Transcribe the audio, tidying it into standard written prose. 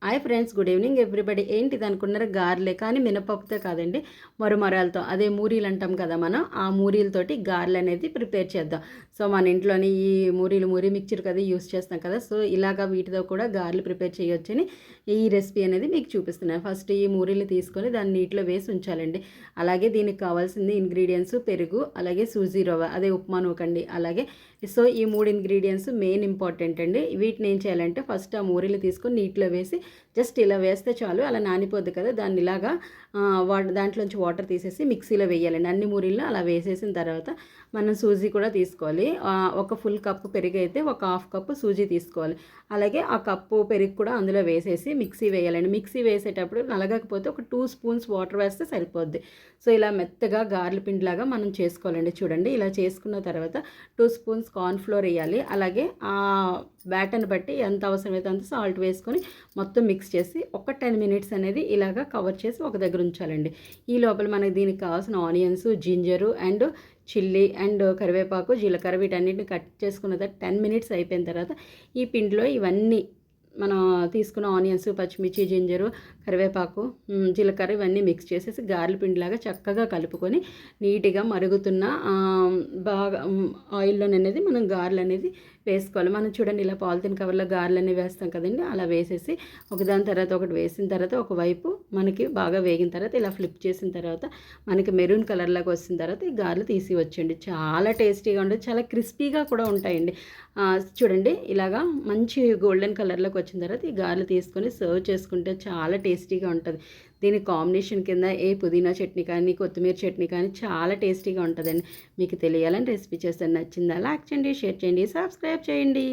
Hi friends, good evening everybody. ఏంటిది అనుకున్నారు? గారెలే, కానీ మినపప్పుతో కాదండి, మరమరాలతో, అదే మూరీలు అంటాం కదా మనం, ఆ మూరీలతోటి గారెలు అనేది ప్రిపేర్ చేద్దాం. సో మన ఇంట్లోని ఈ మూరీ మిక్చర్ కదా యూస్ చేస్తాం కదా, సో ఇలాగా వీటితో కూడా గారెలు ప్రిపేర్ చేయొచ్చని ఈ రెసిపీ అనేది మీకు చూపిస్తున్నాను. ఫస్ట్ ఈ మూరీలు తీసుకొని దాన్ని నీటిలో వేసి ఉంచాలండి. అలాగే దీనికి కావాల్సింది ఇంగ్రీడియంట్స్ పెరుగు, అలాగే సూజీ రవ్వ, అదే ఉప్మా నూకండి. అలాగే సో ఈ 3 ఇంగ్రీడియంట్స్ మెయిన్ ఇంపార్టెంట్ అండి. వీటిని ఏం చేయాలంటే ఫస్ట్ ఆ మూరీలు తీసుకొని నీటిలో వేసి జస్ట్ ఇలా వేస్తే చాలు, అలా నానిపోద్ది కదా, దాన్ని ఇలాగా దాంట్లోంచి వాటర్ తీసేసి మిక్సీలో వేయాలండి. అన్ని మూరీల్లో అలా వేసేసిన తర్వాత మనం సూజీ కూడా తీసుకోవాలి. ఒక ఫుల్ కప్పు పెరుగు అయితే ఒక హాఫ్ కప్పు సూజీ తీసుకోవాలి. అలాగే ఆ కప్పు పెరుగు కూడా అందులో వేసేసి మిక్సీ వేయాలండి. మిక్సీ వేసేటప్పుడు నలగకపోతే ఒక 2 స్పూన్స్ వాటర్ వేస్తే సరిపోద్ది. సో ఇలా మెత్తగా గార్ల పిండిలాగా మనం చేసుకోవాలండి. చూడండి, ఇలా చేసుకున్న తర్వాత 2 స్పూన్స్ కార్న్ఫ్లోర్ వేయాలి. అలాగే ఆ బ్యాటర్ని బట్టి ఎంత అవసరమైతే అంత సాల్ట్ వేసుకొని మొత్తం మిక్స్ చేసి ఒక 10 మినిట్స్ అనేది ఇలాగా కవర్ చేసి ఒక దగ్గర ఉంచాలండి. ఈ లోపల మనకి దీనికి కావాల్సిన onions, ginger and chilli and కరివేపాకు, జీలకర్ర వీటన్నిటిని కట్ చేసుకున్న తర్వాత 10 మినిట్స్ అయిపోయిన తర్వాత ఈ పిండిలో ఇవన్నీ మనం తీసుకున్న ఆనియన్స్, పచ్చిమిర్చి, జింజరు, కరివేపాకు, జీలకర్ర ఇవన్నీ మిక్స్ చేసేసి గారెల పిండిలాగా చక్కగా కలుపుకొని నీట్గా మరుగుతున్న బాగా ఆయిల్లోననేది మనం గారెలు అనేది వేసుకోవాలి. మనం చూడండి, ఇలా పాలిథిన్ కవర్లో గారెలు అనేవి వేస్తాం కదండి, అలా వేసేసి ఒకదాని తర్వాత ఒకటి వేసిన తర్వాత ఒకవైపు మనకి బాగా వేగిన తర్వాత ఇలా ఫ్లిప్ చేసిన తర్వాత మనకి మెరూన్ కలర్లాగా వచ్చిన తర్వాత ఈ గారెలు తీసి వచ్చండి. చాలా టేస్టీగా ఉంటుంది, చాలా క్రిస్పీగా కూడా ఉంటాయండి. చూడండి, ఇలాగా మంచి గోల్డెన్ కలర్లోకి వచ్చిన తర్వాత ఈ గారెలు తీసుకొని సర్వ్ చేసుకుంటే చాలా టేస్టీగా ఉంటుంది. దీని కాంబినేషన్ కింద పుదీనా చట్నీ కానీ, కొత్తిమీర చట్నీ కానీ చాలా టేస్టీగా ఉంటుందండి. మీకు తెలియాలని రెసిపీ చేస్తాను. నచ్చిందా? లైక్ చేయండి, షేర్ చేయండి, సబ్స్క్రైబ్ చేయండి.